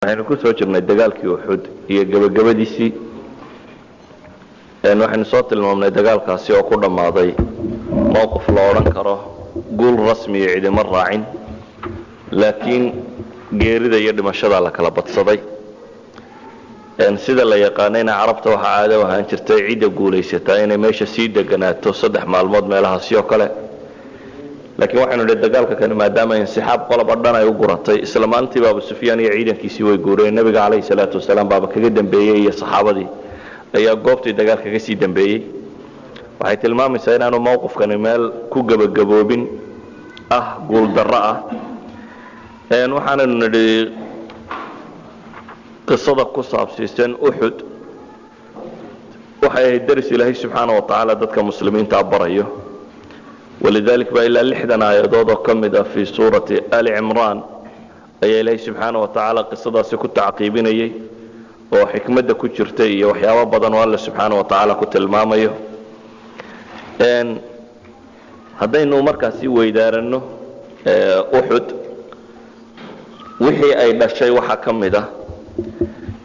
waxaynu ku soo jirnay dagaalkii Uxud iyo gabagabadiisii waxaynu soo tilmaamnay dagaalkaasi oo ku dhamaaday mowqif la oran karo guul rasmi ah ciidamada raacin laakiin geerida iyo dhimashada la kala badsaday sida la yaqaanayna carabta waxa caado ahaan jirtay ciida guuleysata inay meesha sii deganaato 3 maalmood meelahaas oo kale laakiin waxaanu leeyahay dagaalka kan maadaama insaxaab qolaba dhan ay u guratay isla maalintii Abu Sufyaan iyo ciidankiisii way guureen nabiga kaleey salaatu wasalaam baaba kaga dambeeyay iyo saxaabadii ayaa goobtii dagaalka ka sii dambeeyay waxay tilmaamaysaa inaanu mowqifkani meel ku gabagaboobin guul darro waxaanu nidhi qisada ku saabsiisan Uxud waxay daris Ilaahay subxaanahu wa ta'ala dadka muslimiinta barayo ولذلك بقى إلا لحدنا يضوض كمدا في سورة آل عمران أي إلهي سبحانه وتعالى قصة سكت عقيبين أيه وحكمة كتشرتي وحياة بدن والله سبحانه وتعالى كت الماميه هذا إنه مركزي ويدار إنه أحد وحي أي شيء وحكم ده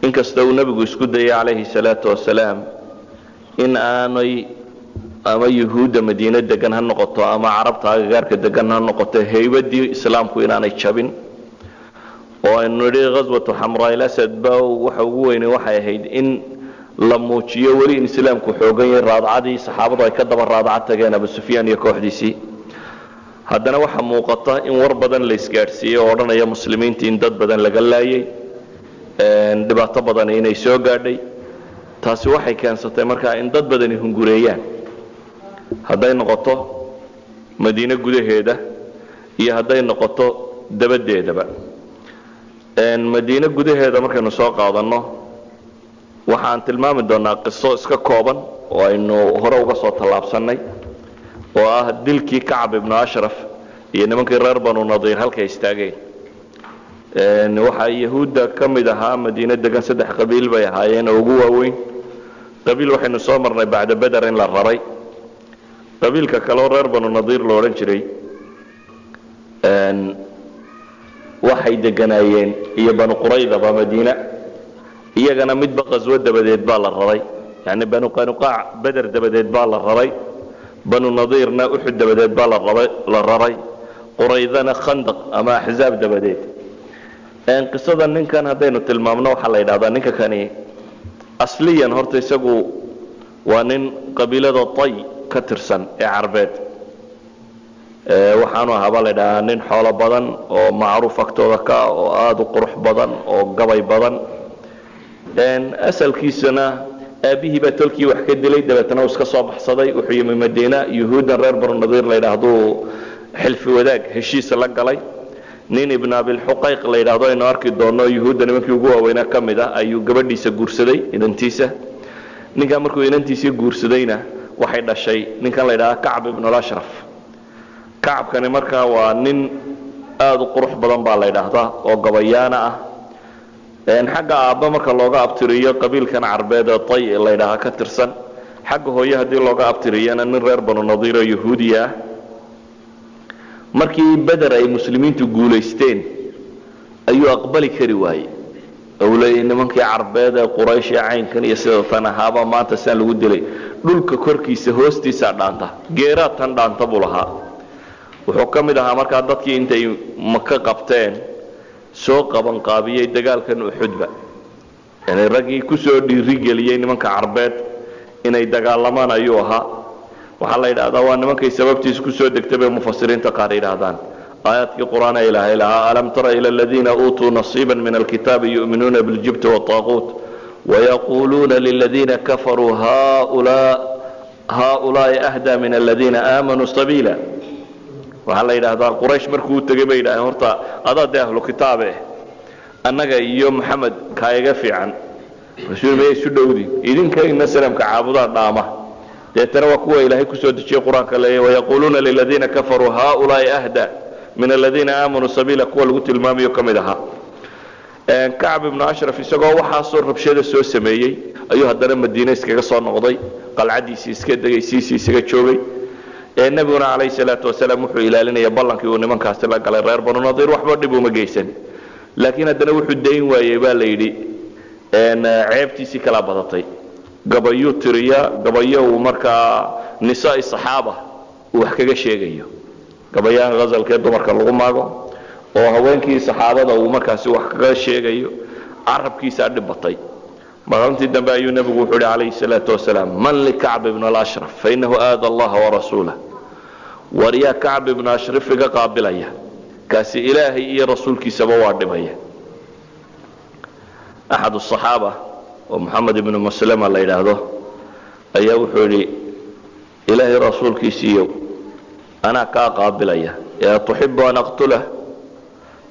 إن كستو نبي يسكت عليه الصلاة والسلام إن أنا ama yahuuda madiina degan ha noqoto ama carabta agagaarka degan ha noqoto heybadii islaamku inaanay jabin oo aynu nidhi ghazwatu hamra al-asad baa waxa ugu weyn waxay ahayd in la muujiyo wali in islaamku xoogan yahay raadacadii saxaabadu ay ka daba raadac tageen Abu Sufyaan iyo kooxdiisii haddana waxa muuqata in war badan la isgaarsiiyay oo dhanaya muslimiinta in dad badan laga laayay dhibaato badan inay soo gaadhay taasi waxay keensatay markaa in dad badan hungureeyaan hadday noqoto madiina gudaheeda iyo hadday noqoto dabadeedaba madiina gudaheeda markaynu soo qaadano waxaan tilmaami doonaa qiso iska kooban oo aynu hore uga soo talaabsanay oo dilkii Kacb ibn Ashraf iyo nimankii reer Banu Nadiir halka istaageen waxa yahuuda kamid ahaa madiina degan 3 qabiil bay ahaayeen oo ugu waaweyn qabiil waxaynu soo marnay bacda Badr in la raray qabiilka kale reer Banu Nadiir loo oran jiray waxay deganaayeen iyo Banu Qurayda ba Madiina iyagana midba qaswad dabadeed baa la raray yani Banu Qanuqa Badr dabadeed baa la raray Banu Nadiirna Uhud dabadeed baa la raray Quraydana Khandaq ama Ahzaab dabadeed qisada ninkan hadaynu tilmaamno waxa la yiraahdaa ninka kani asliyan horta isagu waa nin qabiilada Tay ka tirsan ee carbeed waxaanu ahaa la yiraahdaa nin xoolo badan oo macruuf agtooda ka oo aad u qurux badan oo gabay badan asalkiisana aabihi ba tolkii wax ka dilay dabeetana iska soo baxsaday wuxuu yimid Madiina yahuudan reer Banu Nadiir la yiraahdo xilfi wadaag heshiis la galay nin ibn Abi al-Huqayq la yiraahdo inuu arki doono yahuudan nimankii ugu waaweynaa kamid ayuu gabadhiisa guursaday inantiisa ninka markuu inantiisa guursadayna waxay dhashay ninkan la yiraahdo Kacb ibn al-Ashraf Kacbkani markaa waa nin aad u qurux badan baa la yiraahdaa oo gabayaana xagga aabba marka looga abtiriyo qabiilkan carbeed ee Tay la yiraahdo ka tirsan xagga hooyo hadii looga abtiriyana nin reer Banu Nadiir oo yahuudiya markii Badr ay muslimiintu guuleysteen ayuu aqbali kari waayay awlay nimankii carbeed ee Quraysh ee caynkan iyo sidoo tanahaaba maanta san lagu dilay dhulka korkiisa hoostiisa dhaanta geeratan dhaanta bulaha wuxuu kamid ahaa marka dadkii intay Makka qabteen soo qaban qaabiyay dagaalkan Uhudba yani ragii ku soo dhiirigeliyay nimanka carbeed inay dagaalamaan ayuu ahaa waxa la yiraahdaa waa nimankay sababtiis ku soo degtay mufassiriinta qaar yiraahdaan aayaadkii quraanka ilaahay laha alam tara ila alladheena utu nasiban min alkitabi yu'minuna bil jibt wa taghut ويقولون للذين كفروا هؤلاء أهدى من الذين آمنوا سبيلا وحلا إلى هذا قريش مركو تجيبه إلى هرتا هذا ده له كتابه أنك يوم محمد كايجا في عن رسول الله سدودي إذن كاين نسلم كعابدا دامه ترى وقوة إلهي كسود الشيء قرآن كله ويقولون للذين كفروا هؤلاء أهدى من الذين آمنوا سبيلا قوة القت المامي وكمدها Kacb ibn Ashraf isagoo waxa soo rabshada soo sameeyay ayuu haddana Madiina iskaga soo noqday qalcadiisii iska dagay iskaga joogay nabiguna calayhi salaatu wasalaam wuxuu ilaalinaya ballankii uu nimankaas la galay reer Banu Nadiir waxba dhib uma geysan laakiin haddana wuxuu dayn waayey baa la yidhi ceebtiisii kala badatay gabayuu tiriya gabayo uu markaa nisaa'i saxaaba uu wax kaga sheegayo gabayaan ghazalkee dumarka lagu maago oo haweenkii saxaabada uu markaasi wax kaga sheegayo carabkiisa dhibatay maalintii dambe ayuu nabigu wuxuu calayhi salaatu wasalaam man li kacb ibn al-ashraf fa innahu aada allaha wa rasuulah wariya kacb ibn ashraf iga qaabilaya kaasi ilaahay iyo rasuulkiisaba waa dhibaya axad الصaxaaba oo moxamed ibnu maslama la yidhaahdo ayaa wuxuu yidhi ilaahay rasuulkiisiiyow anaa kaa qaabilaya yaa tuxibu an aqtulah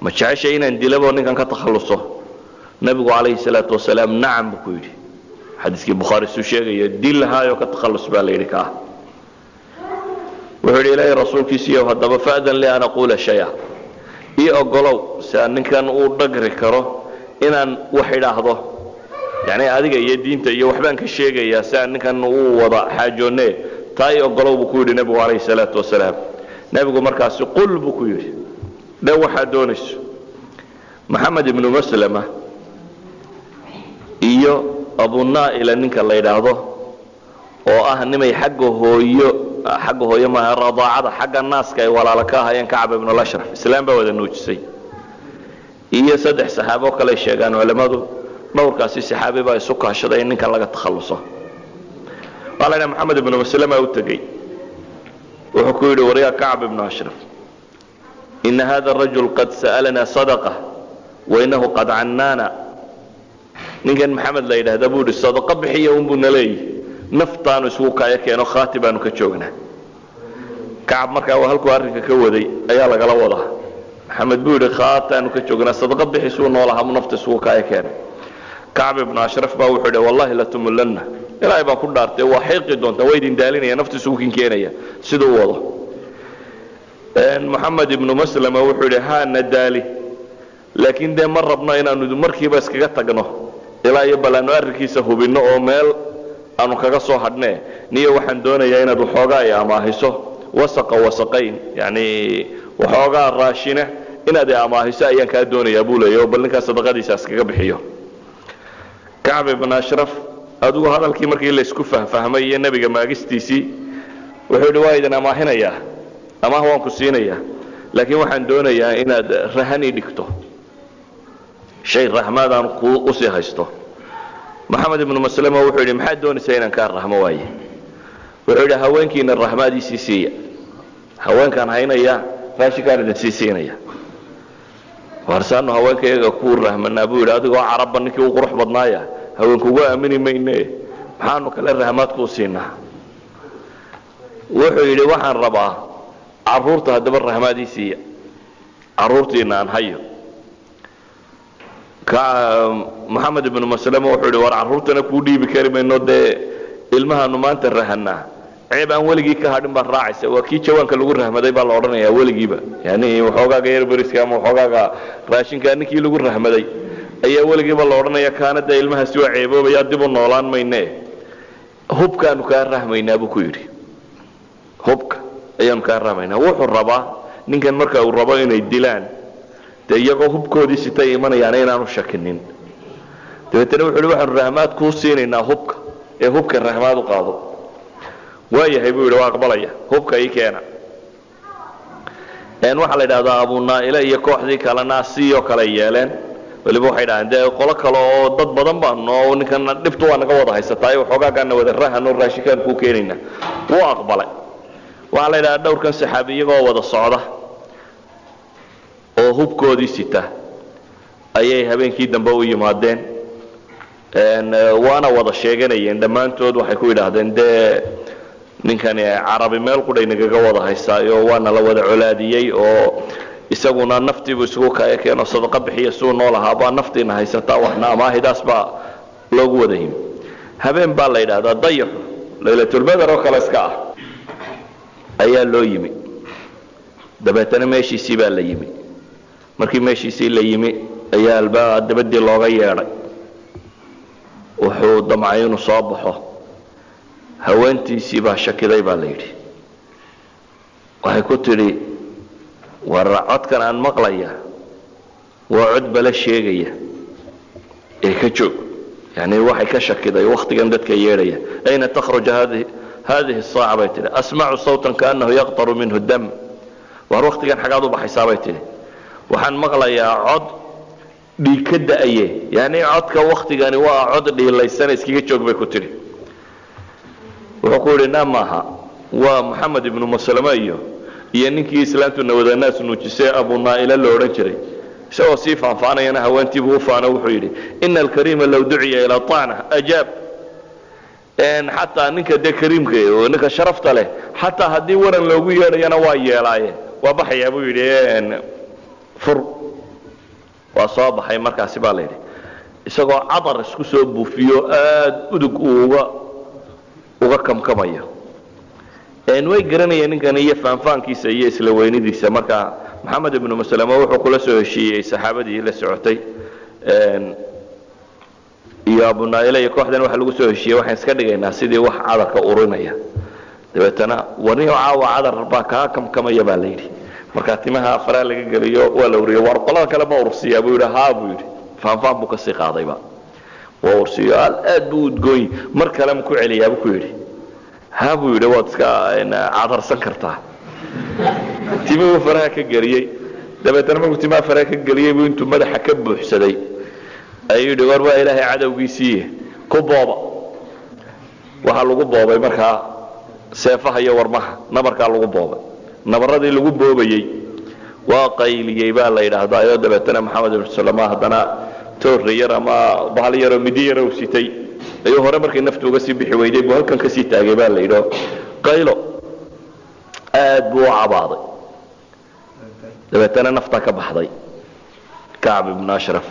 ma jeceshay inaan dilabo ninkan ka takhalluso nabigu calayhi salaatu wasalaam nacam buu ku yidhi xadiiskii bukhaari suu sheegaya dil lahaayoo ka takhallus baa la yidhi kaa wuxuu yidhi ilaahay rasuulkiisiiyow haddaba fa'dan li an aquula shaya ii ogolow si aan ninkan uu dhagri karo inaan wax idhaahdo yani adiga iyo diinta iyo waxbaan ka sheegayaa si aan ninkan uu wada xaajoonee taa ii ogolow buu ku yidhi nabigu calayhi salaatu wasalaam nabigu markaasi qul buu ku yidhi dhe waxaad doonayso maxamed ibnu maslama iyo abunaa'ila ninka la yidhaahdo oo ah nimay xagga hooyo maaha radaacada xagga naaska ay walaalo ka ahayeen kacab ibnu al-ashraf islaam baa wada nuujisay iyo 3 saxaabo kale sheegaan culimadu dhowrkaasi saxaabi baa isu kaashaday in ninkan laga takhalluso walaana maxamed ibnu maslama u tagay wuxuu ku yidhi wariya kacab ibnu ashraf in hada الرجل qad sa'alana sadaqa wa innahu qad cannana ninkan maxamed la yidhaahda buu yidhi sadaqa bixiya un buu naleeyahay naftaanu isugu kaya keeno khaati baanu ka joognaa kacab markaa waa halkuu arrinka ka waday ayaa lagala wadaa maxamed buu yidhi khaataanu ka joognaa sadaqa bixisuu noolahaa mu nafta isugu kaya keenay kacab ibnu ashraf baa wuxuu yidhi wallahi latumulanna ilaahay baa ku dhaartay waa xiiqi doontaa waa idin daalinaya nafta isugu kinkeenaya siduu wado moxamed ibnu maslama wuxuu yidhi haana daali laakiin dee ma rabno inaanu markiiba iskaga tagno ilaa iyo bal aanu arrinkiisa hubinno oo meel aanu kaga soo hadhnee niyo waxaan doonayaa inaad waxoogaa ay amaahiso wasaqayn yani waxoogaa raashina inaad ay amaahiso ayaan kaa doonayaa buu leeyahy oo bal ninkaa sadaqadiisa iskaga bixiyo kacb ibn ashraf adigu hadalkii markii la isku fahmay iyo nabiga maagistiisii wuxuu yidhi waa idin amaahinayaa amaah waan ku siinayaa laakiin waxaan doonayaa inaad rahani dhigto shay rahmaadaan u sii haysto maxamed ibnu maslama wuxuu yidhi maxaad doonaysaa inaan kaa rahmo waaye wuxuu yidhi haweenkiina rahmaadiisii siiya haweenkaan haynaya raashinkaan idin sii siinaya warsaanu haweenkayaga kuu rahmanaa buu yidhi adigoo carabba ninkii u qurux badnaaya haweenkugu aamini mayne maxaanu kale rahmaad kuu siinaa wuxuu yidhi waxaan rabaa caruurta haddaba rahmaadii siiya caruurtiina aan hayo maxamed ibnu maslama wuxuu yidhi war caruurtana kuu dhiibi kari mayno dee ilmahaanu maanta rahanaa ceeb aan weligii ka hadhin baa raacaysa waa kii jawaanka lagu rahmaday baa la odhanayaa weligiiba yani waxoogaaga yarberiska ama waxoogaaga raashinkaa ninkii lagu rahmaday ayaa weligiiba la odhanaya kaana dee ilmahaasi waa ceeboobayaa dib u noolaan mayne hubkaanu kaa rahmaynaa buu ku yidhi hubka ayaanu kaa rahmaynaa wuxuu rabaa ninkan marka uu rabo inay dilaan dee iyagoo hubkoodii sitay imanayaan inaanu shakinin dabeetana wuxuu yidhi waxaanu rahmaad kuu siinaynaa hubka ee hubka rahmaad u qaado waayahay buu yidhi waa aqbalaya hubka ii keena waxaa la yidhahdaa abunaa'ile iyo kooxdii kalena siiyoo kale yeeleen waliba waxay dhahdeen dee qolo kale oo dad badan baanu oo ninkana dhibtu waa naga wada haysataa waxoogaagaana wada rahano raashinkaan kuu keenayna wuu aqbalay waxaa la yidhahdaa dhowrkan saxaabi iyagoo wada socda oo hubkoodii sita ayay habeenkii dambe u yimaadeen waana wada sheeganayeen dhammaantood waxay ku yidhaahdeen dee ninkani carabi meel qudhay nagaga wada haysaayo waana la wada colaadiyey oo isaguna naftiibu isugu kaya keeno sadaqa bixiya suu nool ahaabaa naftiina haysataa waxna amaahidaas baa loogu wada yimi habeen baa la yidhaahdaa dayaxu laylatulbadar oo kale iska ah ayaa loo yimi dabeetana meeshiisii baa la yimi markii meeshiisii la yimi ayaa albaa dabadii looga yeedhay wuxuu damcay inuu soo baxo haweentiisii baa shakiday baa la yidhi waxay ku tidhi war codkan aan maqlaya وعد بلا شيغيا كجوج يعني waxay ka shakiday waqtigan dadka yeeraya ayna takhruj هذه الساعة بيتي أسمع صوتا كأنه يقطر منه الدم وروحت كان حاجة ضبح حسابيتي وحن مغلى يا عض بيكد أيه يعني عض كوقت كان وعض اللي الله يسنى سكيك تشوك بكتري وأقول نامها ومحمد بن مسلمة يعني كي إسلامت النوذ الناس نوتشساء أبو نائل اللورنجري سوى صيفا فأنا ينهى وانتي بوفانا وحيري إن الكريم لو دعي إلى طعنه أجاب ان حتى انك ده كريم كي وانك شرفت له حتى هدي ورن لوgu yeedhayna waa yeelaaye waa baxaya buu yidhi fur waa soo baxay markaasi baa leeyahay isagoo cadar isku soo buufiyo aad udug uga kamkamaya way garanayeen ninkan iyo faanfaankiisa iyo isla weynidiisa marka maxamed ibn muslima wuxuu kula soo heshiiyay saxaabadii la socotay iyo Abu Naila iyo kooxdan waxa lagu soo heshiiyay waxaan iska dhigaynaa sidii wax cadarka urinaya dabeetana waniyo caawa cadar baa ka kamkamaya baa leeyahay marka timaha afra laga galiyo waa la uriyo war qolada kale ma ursiya buu yiraahdaa buu yiri faanfaan buu ka sii qaadayba waa ursiyo aad buu udgooy mar kale ma ku celiyaa buu yiri ha buu yiri waad iska cadarsan kartaa timaha faraha ka galiyay dabeetana markuu timaha faraha ka galiyay buu intuu madaxa ka buuxsaday ayuu dhawr waa ilaahay cadawgiisii ku booba waxa lagu boobay marka seefaha iyo warmaha nabarka lagu boobay nabaradii lagu boobayay waa qayliyay baa la yiraahdaa ayuu dabeetana maxamed ibn salama hadana tooriyar ama bahaliyaro midiyaro sitay ayuu hore markii naftu uga sii bixi weyday buu halkan ka sii taagay baa la yiraahdo qaylo aad buu cabaaday dabeetana nafta ka baxday Ka'b ibn Ashraf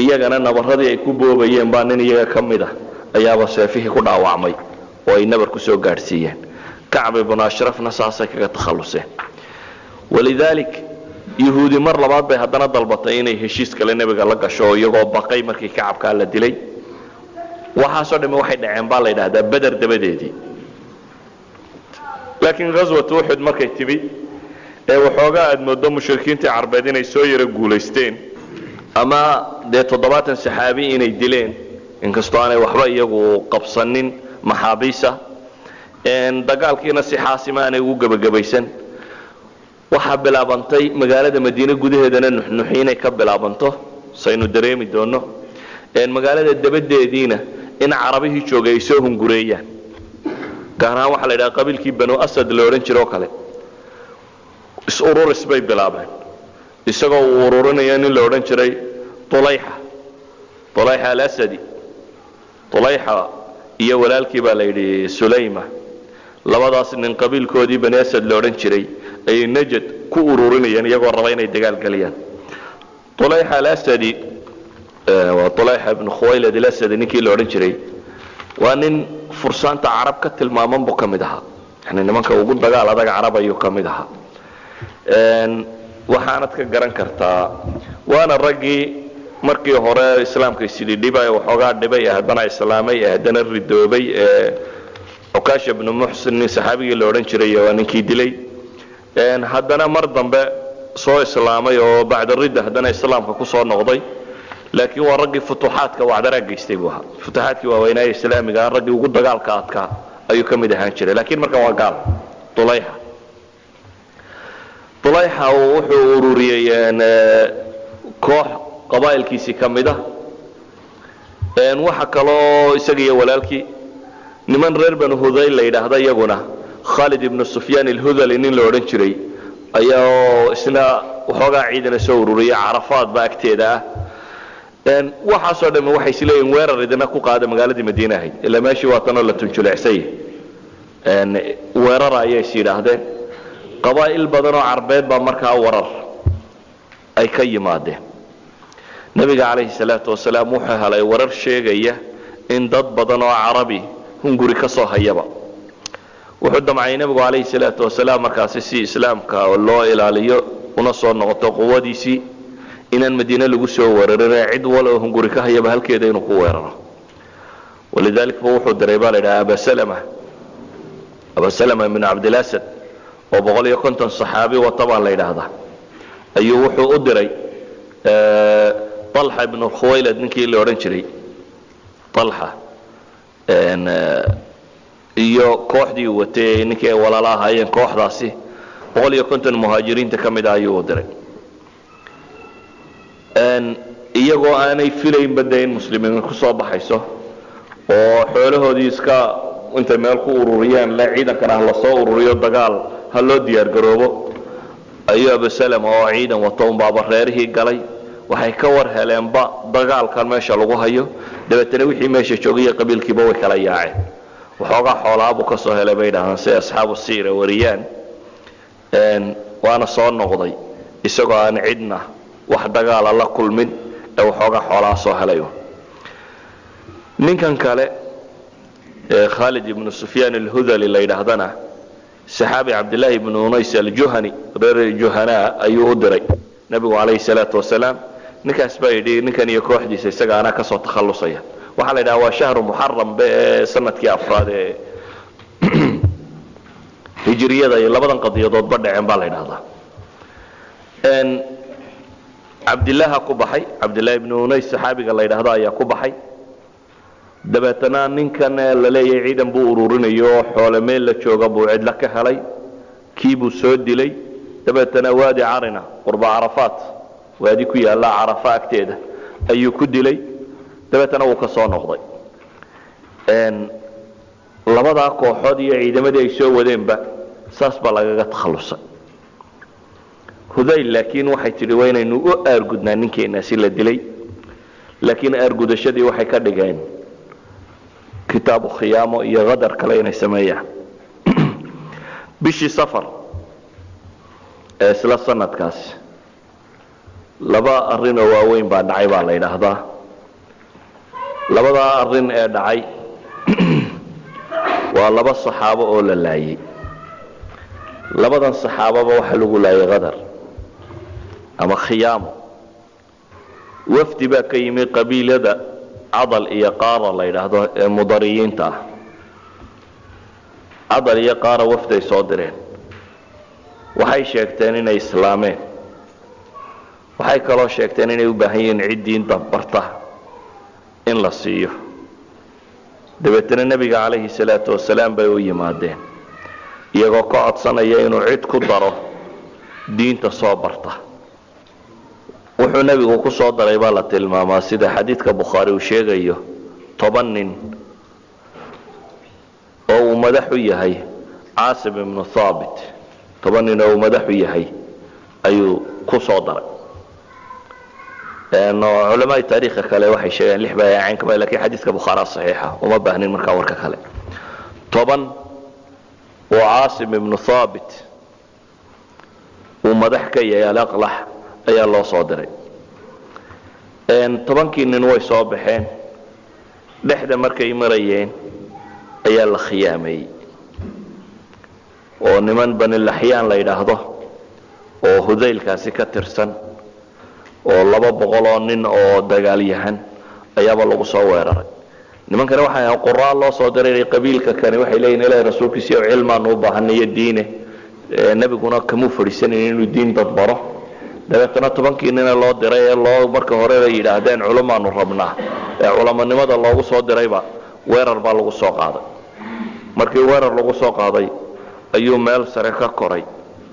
iyagana nabaradii ay ku boobayeen baa nin iyaga kamid ah ayaaba seefihii ku dhaawacmay oo ay nabar ku soo gaarsiiyeen Ka'b ibn Ashrafna saasay kaga takhaluseen walidalik yahuudi mar labaad bay hadana dalbatay inay heshiis kale nabiga la gasho iyagoo baqay markii Ka'bka la dilay waxa soo dhimay waxay dhaceen baa la yiraahdaa Badr dabadeedii laakiin ghazwat Uhud markay tibi waxoogaa aad moodo mushrikiinta carbeed inay soo yara guuleysteen ama de 70 saxaabi inay dileen inkastoo aanay waxba iyagu qabsanin maxaabiisa dagaalkiina si xaasima aanay ugu gabagabaysan waxa bilaabantay magaalada Madiina gudaheedana nuxnuxinay ka bilaabanto saynu dareemi doono magaalada dabadeediina in carabihii joogay ay soo hungureeyaan gaar ahaan waxa la yiraahdaa qabiilkii Banu Asad la oran jiray oo kale is ururis bay bilaabeen isagoo ururinaya in la oran jiray طليحة الأسدي طليحة iyo walaalkii baa la yiri Sulayma labadaas nin qabiilkoodii Bani Asad la oran jiray ay Najd ku ururinayeen iyagoo raba inay dagaal galiyaan طليحة الأسدي waa طليحة ibn Khuwaylid al-Asadi ninkii la oran jiray waa nin fursaanta carab ka tilmaaman buu kamid ahaa yani nimanka ugu dagaal adag carab ayuu kamid ahaa waxaanad ka garan kartaa waana ragii markii hore islaamka sidii dhibay waxoogaa dhibay haddana islaamay haddana ridoobay Ukaash ibn Muhsin saxaabigii la oran jiray waa ninkii dilay haddana mar dambe soo islaamay oo bacda ridda haddana islaamka ku soo noqday laakiin waa ragii futuhaadka wacdara geystay buu ahaa futuhaadkii waa weynaa islaamiga ragii ugu dagaalka adka ayuu kamid ahaan jiray laakiin markan waa gaal طليحة wuxuu ururiyeen koox qabaa'ilkiisi kamida waxa kaloo isaga iyo walaalkii niman reer Banu Hudayl la yiraahdo iyaguna Khalid ibn Sufyan al-Hudali nin la oran jiray ayaa isna waxoogaa ciidana soo ururiyay Carafaad ba agteeda waxa soo dhamay waxay isleeyeen weerar idina ku qaada magaalada Madiina ahayd ilaa meeshii waa tan la tunjuleecsay weerar ayay yiraahdeen qabaa'il badan oo carbeed ba markaa warar ay ka yimaadeen nabiga kaleey salaatu wasalaam wuxuu helay warar sheegaya in dad badan oo carabi hunguri ka soo hayaba wuxuu damcay nabiga kaleey salaatu wasalaam markaas si islaamka loo ilaaliyo una soo noqoto quwadiisii inaan Madiina lagu soo weerarin cid wala hunguri ka hayaba halkeeda inuu ku weeraro walidaalka wuxuu dareebay Abu Salama min Abd al-Asad oo 150 saxaabi wa tabaan la yiraahdaa ayuu wuxuu u diray طلحة بن الخويلد ninkii la oran jiray طلحة iyo kooxdii watay ninkii walaalaha ahaayeen kooxdaasi 150 muhaajiriinta kamid ayuu diray iyagoo aanay filayn badeyn muslimiin ku soo baxayso oo xoolahoodii iska inta meel ku ururiyaan la ciidankana la soo ururiyo dagaal ha loo diyaar garoobo ayuu Abu Salama oo ciidan wato baaba reerihii galay waxay ka war heleenba dagaalkan meesha lagu hayo dabeetana wixii meesha joogay qabiilkiiba way kala yaaceen waxooga xoolaabo ka soo helay bay dhahan si asxaabu siira wariyaan waana soo noqday isagoo aan cidna wax dagaal la kulmin ee waxooga xoolaa soo helayo ninkan kale Khalid ibn Sufyan al-Hudhali la yiraahdana saxaabi Abdullah ibn Unays al-Juhani reer Juhana ayuu diray nabigu kaleey salaatu wasalaam ninkaas baa yidhi ninkan iyo kooxdiisa isaga ana ka soo takhalusaya waxa la yiraahdaa waa shahru muharram sanadkii afraad ee hijriyada iyo labadan qadiyadood ba dhaceen baa la yiraahdaa Abdullah ku baxay Abdullah ibn Unays saxaabiga la yiraahdo ayaa ku baxay dabeetana ninkan la leeyahay ciidan buu ururinayo xoolo meel la jooga buu cid la ka helay kiibu soo dilay dabeetana waadi Arina qurba Arafat waadi ku yaala Arafa agteeda ayuu ku dilay dabeetana uu ka soo noqday labada kooxood iyo ciidamadii ay soo wadeenba saas baa laga takhalusay Hudayl laakiin waxay tiri weynaynu u aargudnaa ninkeena si la dilay laakiin aargudashadii waxay ka dhigeen kitaabu khiyaamo iyo qadar kale inay sameeyaan bishii safar isla sanadkaas laba arrin oo waaweyn baa dhacay baa la yiraahdaa labada arrin ee dhacay waa laba saxaabo oo la laayay labadan saxaababa waxa lagu laayay qadar ama khiyaamo wafdi baa ka yimi qabiilada adal iyo qaara la yiraahdo ee mudariyiinta adal iyo qaara wafday soo direen waxay sheegteen inay islaameen waxay kaloo sheegteen inay u baahan yihiin cid diinta barta in la siiyo dabeetana nabiga kaleey salaatu wasalaam bay u yimaadeen iyagoo ka codsanaya inuu cid ku daro diinta soo barta wuxuu nabigu ku soo daray baa la tilmaamaa sida xadiidka Bukhari uu sheegayo 10 nin oo uu madax u yahay Aasim ibn Thabit 10 nin oo uu madax u yahay ayuu ku soo daray علماء التاريخ kale waxay sheegeen 6 baayaceen kama laakiin xadiiska Bukhari saxiixa uma baahnin marka warka kale 10 oo Aasim ibn Thabit uu madax ka yahay al-Aqlah ayaa loo soo diray 10kii nin way soo baxeen dhexda markay marayeen ayaa la khiyaamay oo niman bani lahyaan la yiraahdo oo Hudaylkaasi ka tirsan oo 200 oo nin oo dagaalyahan ayaaba lagu soo weeraray nimankana waxa quraal loo soo diray qabiilka kani waxay leeyeen ilaahay rasuulkiisa iyo cilmaan u baahanaya diine nabiguna kamu fariisanay inuu diin dad baro dabeetana 10kii nin loo diray ee loo marka hore ay yiraahdeen culamaanu rabnaa ee culamanimada loogu soo dirayba weerar baa lagu soo qaaday markii weerar lagu soo qaaday ayuu meel sare ka koray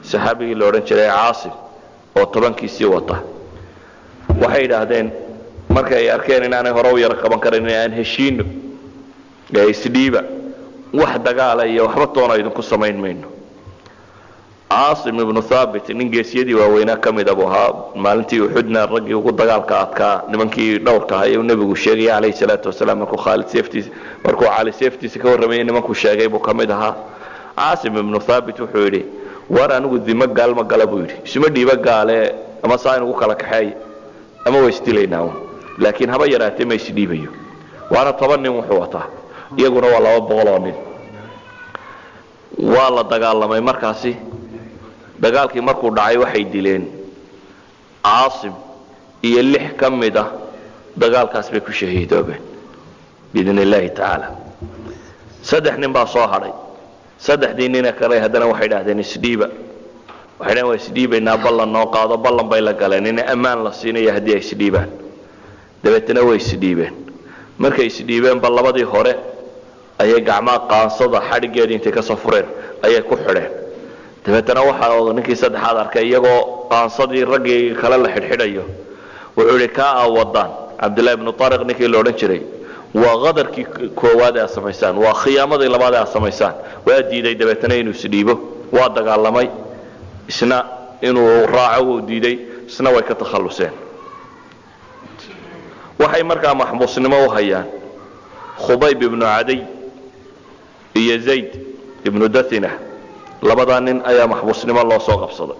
saxaabigii la oran jiray Aasim oo 10kiisii wata waxay yiraahdeen markay ay arkeen in aanay hore u yar qaban karin in aan heshiino isdhiiba wax dagaal iyo waxba toona idin ku sameyn mayno Aasim ibn Thabit nin geesiyadii waaweynaa kamid ahaa maalintii Uhudna ragii ugu dagaalka adkaa nimankii dhowrka ahaa ee nabigu sheegay kaleey salaatu wasalaam markuu Khalid safety markuu Ali safety ka warramay nimanku sheegay buu kamid ahaa Aasim ibn Thabit wuxuu yiri war anigu dima galma galabo yiri isma dhiiba gaale ama saan ugu kala kaxay ama way istileynaa laakiin haba yaraatay ma isdhiibayo waana 10 nin wuxuu wataa iyaguna waa 200 oo nin waa la dagaalamay markaasi dagaalkii markuu dhacay waxay dileen Aasim iyo 6 kamid ah dagaalkaas bay ku shahiidoobeen biidin Ilaahi taala 3 nin baa soo haray 3 nin kale hadana waxay dhaahdeen isdhiiba waxay dhahan waa isdhiibaynaa ballan noo qaado ballan bay la galeen in ammaan la siinayo haddii ay isdhiibaan dabeetana way isdhiibeen markay isdhiibeen bal labadii hore ayay gacmaha qaansada xadhigeedii intay ka soo fureen ayay ku xidheen dabeetana waxaa ninkii saddexaad arkay iyagoo qaansadii raggii kale la xidhxidhayo wuxuu yidhi kaa aa wadaan cabdillahi ibnu tariq ninkii la odhan jiray waa qadarkii koowaad ee aad samaysaan waa khiyaamadii labaad ee aad samaysaan waa diiday dabeetana inuu isdhiibo waa dagaalamay isna inuu raaco uu diiday isna way ka takhalluseen waxay markaa maxbuusnimo u hayaan khubayb ibnu cadiy iyo zayd ibnu dathina labadaa nin ayaa maxbuusnimo loo soo qabsaday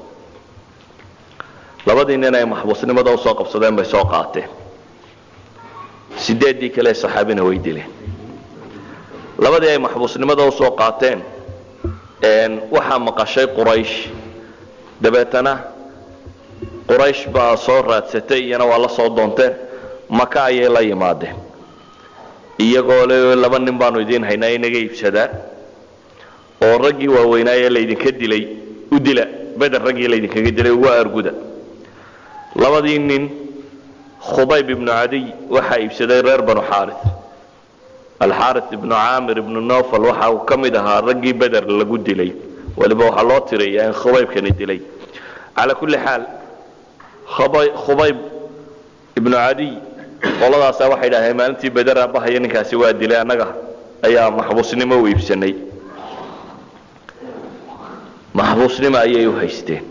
labadii nin ay maxbuusnimada u soo qabsadeen bay soo qaateen 8 kale saxaabina way dileen labadii ay maxbuusnimada u soo qaateen waxaa maqashay quraysh dabeetana quraysh baa soo raadsatay iyana waa la soo doonteen maka ayay la yimaadeen iyagoo le laba nin baanu idiin haynaa inaga iibsadaan oo raggii waaweynaaye laydinka dilay u dila bedel raggii laydinkaga dilay ugu arguda labadii nin khubayb ibnu cadiy waxaa iibsaday reer banu xaarith alxaarith ibnu caamir ibnu nofal waxa uu ka mid ahaa raggii beder lagu dilay waliba waxaa loo tirayaa in khubaybkani dilay calaa kulli xaal khubayb ibnu cadiy qoladaasa waxay dhaaheen maalintii beder aabahaya ninkaasi waa dilay annaga ayaa maxbuusnimo u iibsanay maxbuusnimo ayay u haysteen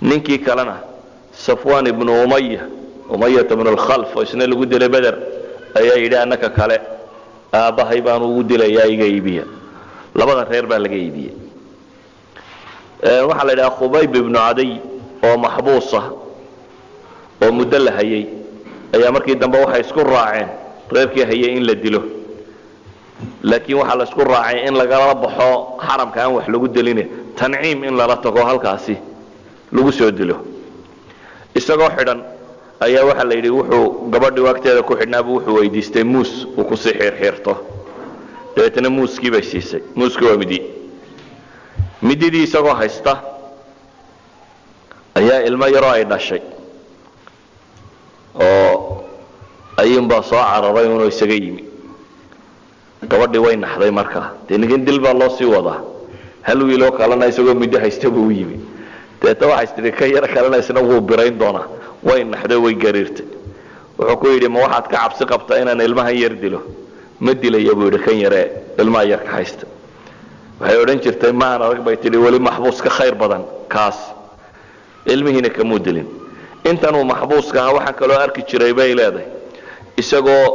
ninkii kalena safwan ibnu umayat ibnu alkhalf oo isna lagu dilay beder ayaa yidhi annaka kale aabbahay baanu ugu dilayaa iga iibiya labada reer baa laga iibiyey waxaa la yidhaha khubayb ibnu cadiy oo maxbuus ah oo muddo la hayay ayaa markii dambe waxay isku raaceen reerkii hayay in la dilo laakiin waxaa la isku raacay in lagala baxo xaramka aan wax lagu diline tanciim in lala tago halkaasi lagu soo dilo isagoo xidhan ayaa waxaa la yidhi wuxuu gabadhii waagteeda ku xidhnaaba wuxuu weydiistay muus uu kusii xiirxiirto dabeetana muuskii bay siisay muuski waa mididii isagoo haysta ayaa ilmo yaroo ay dhashay oo ayuunbaa soo cararay unuu isaga yimi gabadhii way naxday markaa dee ninkan dil baa loo sii wadaa hal wiiloo kalena isagoo middo haysta buu u yimi deeta waxay tidhi ka yar kalena isna wuu birayn doonaa way naxday way gariirtay wuxuu ku yidhi ma waxaad ka cabsi qabtaa inaan ilmahan yar dilo ma dilaya buu yidhi kan yaree ilmaha yarka haysta waxay odhan jirtay maan arag bay tidhi weli maxbuus ka khayr badan kaas ilmihiina kamuu dilin intanuu maxbuuska ahaa waxaan kaloo arki jiray bay leedahay isagoo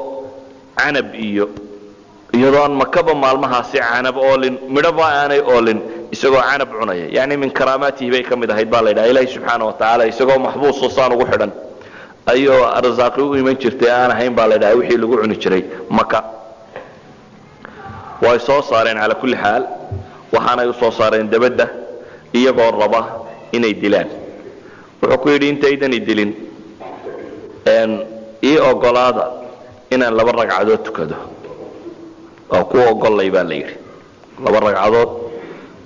canab iyadoo aan makaba maalmahaasi canab oolin midhaba aanay oolin isagoo canab cunaya yani min karaamaatihi bay ka mid ahayd baa la yidhaha ilaahi subxaana wa tacaala isagoo maxbuusoo saan ugu xidhan ayuu arsaaqi u iman jirtay aan ahayn baa la yidhaha wixii lagu cuni jiray maka way soo saareen calaa kulli xaal waxaanay u soo saareen dabadda iyagoo raba inay dilaan wuxuu ku yidhi intaydan i dilin ii ogolaada inaan 2 ragcadood tukado oo ku ogollay baa la yidhi 2 ragcadood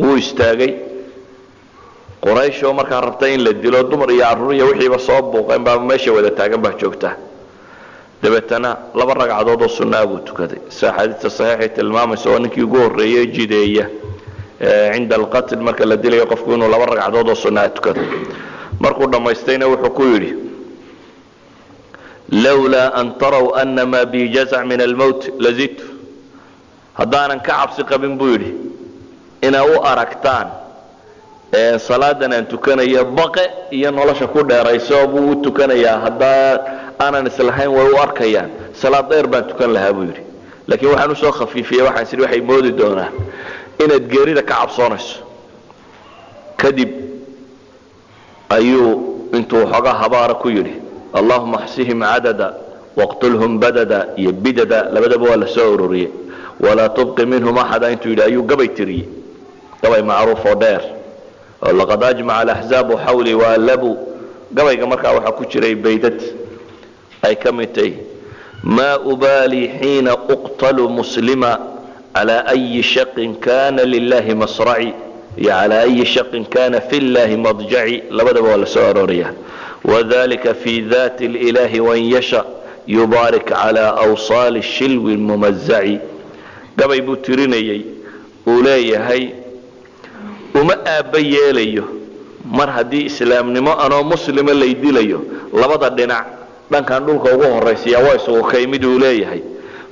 wuu istaagay quraysh oo markaa rabtay in la dilo dumar iyo carruur iyo wixiiba soo buuqeen baa meesha wada taagan baa joogta dabeetana 2 ragcadood oo sunnaa buu tukaday xadiidka saxiixay tilmaamaysa oo ninkii ugu horreeyay jideeya cinda alqatl marka la dilayo qofku inuu 2 ragcadood oo sunnaa tukado markuu dhammaystayna wuxuu ku yidhi lawlaa an taraw ana maa bi jazac min almowt lazidtu haddaanan ka cabsi qabin buu yidhi inaa u aragtaan salaadan aan tukanayo baqe iyo nolosha ku dheerayso buu u tukanayaa haddaa aanan islahayn way u arkayaan salaad dheer baan tukan lahaa buu yidhi laakiin waxaan usoo khafiifiyey waxaan sidhi waxay moodi doonaan inaad geerida ka cabsoonayso kadib ayuu intuu xoogaa habaara ku yidhi allahuma axsihim cadada waqtulhum badada iyo bidada labadaba waa la soo ururiyey walaa tubqi minhum axada intuu yidhi ayuu gabay tiriyey gabay macruuf oo dheer oo laqad ajmaca alaxzaabu xawlii waallabuu gabayga markaa waxaa ku jiray baydad ay ka mid tahay maa ubaalii xiina uqtalu muslima calaa ayi shaqin kana lilahi masraci iyo calaa ayi shaqin kana fi llahi madjaci labadaba waa la soo arooraya wadalika fi dati lilahi wain yasha yubaarik calaa awsaali shilwi mumazaci gabay buu tirinayay uu leeyahay uma aabba yeelayo mar haddii islaamnimo anoo muslima lay dilayo labada dhinac dhankan dhulka ugu horaysiya waa isugu kaymid uu leeyahay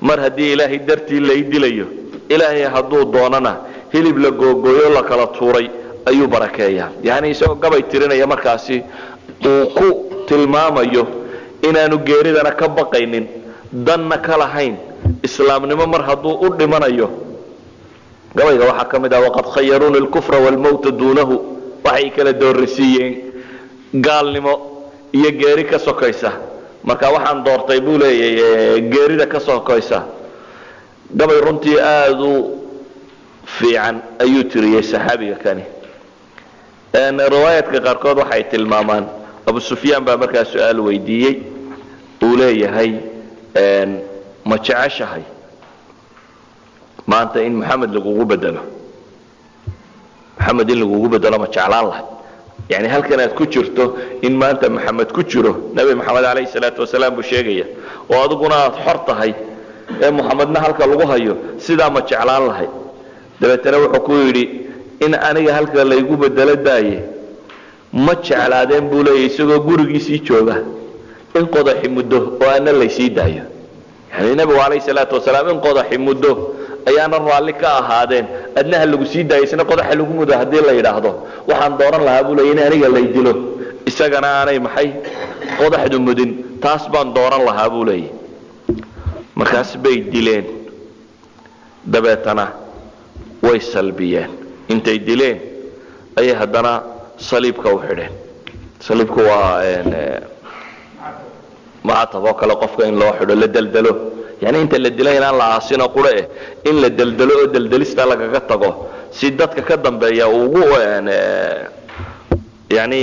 mar haddii ilaahay dartii lay dilayo ilaahay hadduu doonana hilib la googooyo la kala tuuray ayuu barakeeyaa yani isagoo gabay tirinaya markaasi uu ku tilmaamayo inaanu geeridana ka baqaynin danna ka lahayn islaamnimo mar hadduu u dhimanayo gabayga waxaa ka mid ah waqad khayaruuna alkufra waalmawta duunahu waxay kala doorisiiyeen gaalnimo iyo geeri ka sokaysa marka waxaan doortay buu leeyahay geerida ka sokaysa gabay runtii aad u fiican ayuu tiriyay saxaabiga kani riwaayadka qaarkood waxay tilmaamaan abu sufyaan baa markaa su-aal weydiiyey uu leeyahay ma jeceshahay maanta in maxamed lagugu bedelo maxamed in lagugu bedelo ma jeclaan lahay yani halkan aad ku jirto in maanta maxamed ku jiro nabi maxamed calayhi salaatu wasalaam buu sheegaya oo adiguna aad xor tahay ee muxamedna halka lagu hayo sidaa ma jeclaan lahay dabeetana wuxuu ku yidhi in aniga halka laygu bedelo daaye ma jeclaadeen buu leeyahay isagoo gurigiisii jooga in qodaxi muddo oo aana laysii daayo yani nabigu calayhi salaatu wasalaam in qodaxi muddo ayaana raalli ka ahaadeen adnaha lagu sii daayay isna qodaxa lagu mudo haddii la yidhaahdo waxaan dooran lahaa buu leeyahay in aniga lay dilo isagana aanay maxay qodaxdu mudin taas baan dooran lahaa buu leeyahay markaas bay dileen dabeetana way salbiyeen intay dileen ayay haddana saliibka u xidheen saliibku waa macatab oo kale qofka in loo xidho la deldelo yani inta la dilay inaan la aasino qure in la deldelo oo deldelista lagaga tago si dadka ka dambeeya ugu yani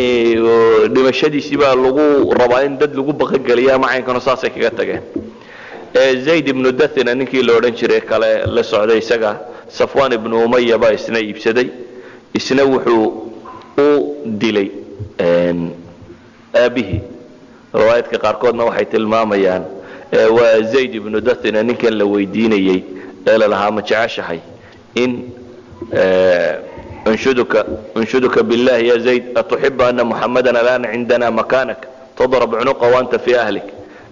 dhimashadiisii baa lagu rabaa in dad lagu baqageliya macaynkana saasay kaga tageen zayd ibnu dathina ninkii la odhan jiray kale la socday isaga safwan ibnu umaya baa isna iibsaday isna wuxuu u dilay aabihii riwaayadka qaarkoodna waxay tilmaamayaan waa zayd ibnu dathina ninkan la weydiinayey ee lalahaa ma jeceshahay in unshuduka billahi ya zayd atuxibu ana muxamadan alana cindana makanak tadrab cunuqa waanta fi ahlik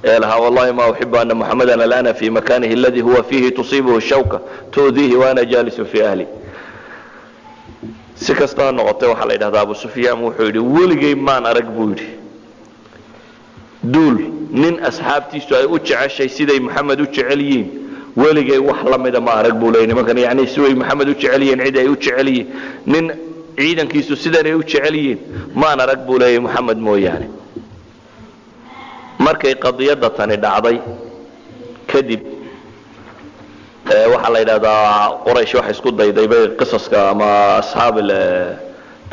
ee lahaa wallahi ma uxibu ana muxamadan alana fi makanihi aladi huwa fihi tusiibuhu shawka tuudiihi waana jaalisu fi ahli si kastaba noqotay waxaa la yidhahdaa abu sufyaan wuxuu yidhi weligay maan arag buu yidhi duul nin asxaabtiisu ay u jeceshay siday maxamed u jecel yihiin weligay wax la mida ma arag buu leeyahay nimankan yani siday maxamed u jecel yihiin cid ay u jecel yihiin nin ciidankiisu sidanay u jecel yihiin maan arag buu leeyahay maxamed mooyaane markay qadiyadda tani dhacday kadib waxaa la yidhahdaa quraysh waxay isku dayday bay qisaska ama asxaab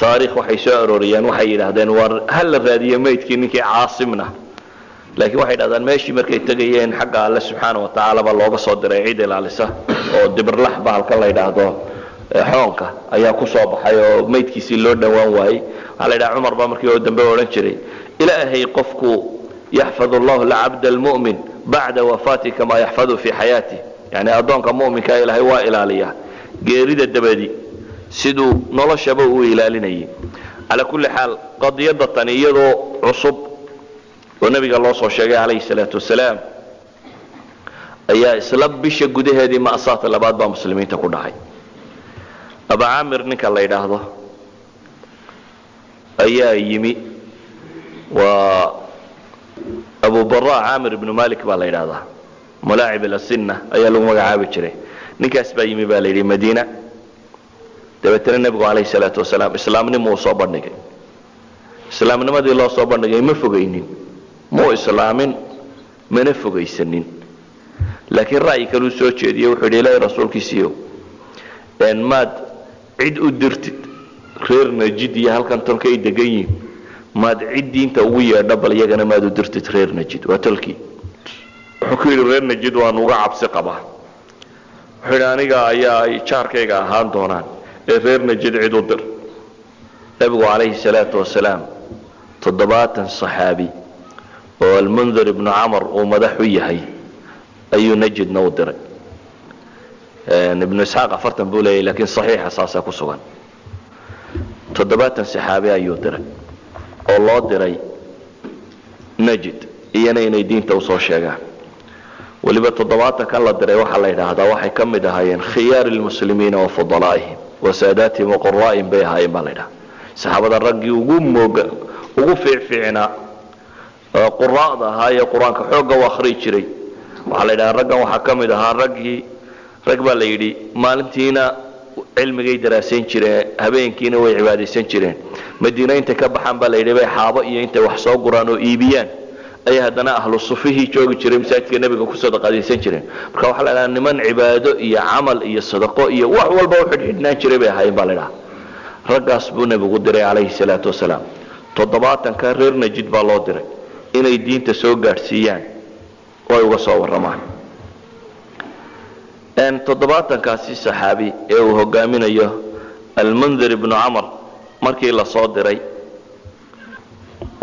taariikh waxay soo arooriyeen waxay yidhaahdeen war hal la raadiyo maydkii ninkii caasimna laakiin waxay yidhahdaan meeshii markay tegayeen xagga alle subxaana wa tacaala baa looga soo diray cid ilaalisa oo dibirlax bahalka la yidhaahdo xoonka ayaa ku soo baxay oo maydkiisii loo dhowaan waayey waxaa la yidhaha cumar baa markii oo dambe odhan jiray ilaahay qofku yaxfadu allahu lacabda almu'min bacda wafaati kama yaxfadu fii xayaati yani addoonka mu'minka ilaahay waa ilaaliyaa geerida dabadi siduu noloshaba uu ilaalinayay calaa kulli xaal qadiyadda tani iyadoo cusub oo nabiga loo soo sheegay calayhi salaatu wasalaam ayaa isla bisha gudaheedii ma'saata labaad baa muslimiinta ku dhacay aba caamir ninka la yidhaahdo ayaa yimi waa abu bara caamir ibnu malik baa la yidhaahdaa mulaacib ilasinna ayaa lagu magacaabi jiray ninkaas baa yimi baa la yidhi madiina dabeetana nebigu calayhi salaatu wasalaam islaamnimo uu soo bandhigay islaamnimadii loo soo bandhigay ma fogaynin muu islaamin mana fogaysanin laakiin ra'yi kaluu soo jeediyey wuxuu yidhi ilaahay rasuulkiisiiyow maad cid u dirtid reer najid iyo halkan tolka ay degan yihiin maad cid diinta ugu yeedho bal iyagana maad u dirtid reer najid waa tolkii wuxuu ku yidhi reer najid waan uga cabsi qabaa wuxuu yidhi aniga ayaa ay jaarkayga ahaan doonaan reer Najd cid u dir nabigu calayhi salaatu wasalaam 70 saxaabi oo al-Mundhir ibn Amr oo madax u yahay ayuu Najdna u diray ibn Isxaaq 40 buu leeyahay laakiin saxiixa saasa ku sugan 70 saxaabi ayuu diray oo loo diray Najd iyana inay diinta u soo sheegaan waliba 70 kan la diray waxa la yiraahdaa waxay ka mid ahaayeen khiyaar al-muslimiina wa fudalaa'ihim wa saadaatihim wa qurraa'ihim bay ahaayeen baa la yiraahdaa saxaabada raggii ugu fiicfiicnaa quraa'da ahaa ee quraanka xooga u akhri jiray waxa la yiraahdaa raggan waxa ka mid ahaa rag baa la yidhi maalintiina cilmigay daraasayn jireen habeenkiina way cibaadaysan jireen madiina inta ka baxan baa la yidhi bay xaabo iyo inta wax soo guraan oo iibiyaan ay haddana ahlu sufihi joogi jiray masaajidka nabiga ku sadaqadaysan jireen marka waxa la yiraahdaa niman cibaado iyo amal iyo sadaqo iyo wax walba u xidhnaan jiray bay ahaayeen baa la yiraahdaa raggaas buu nabigu diray calayhi salaatu wasalaam 70 ka reer Najd baa loo diray inay diinta soo gaarsiiyaan oo ay uga soo waramaan 70 kaasi saxaabi ee uu hogaaminayo al-Mundhir ibn Amr markii la soo diray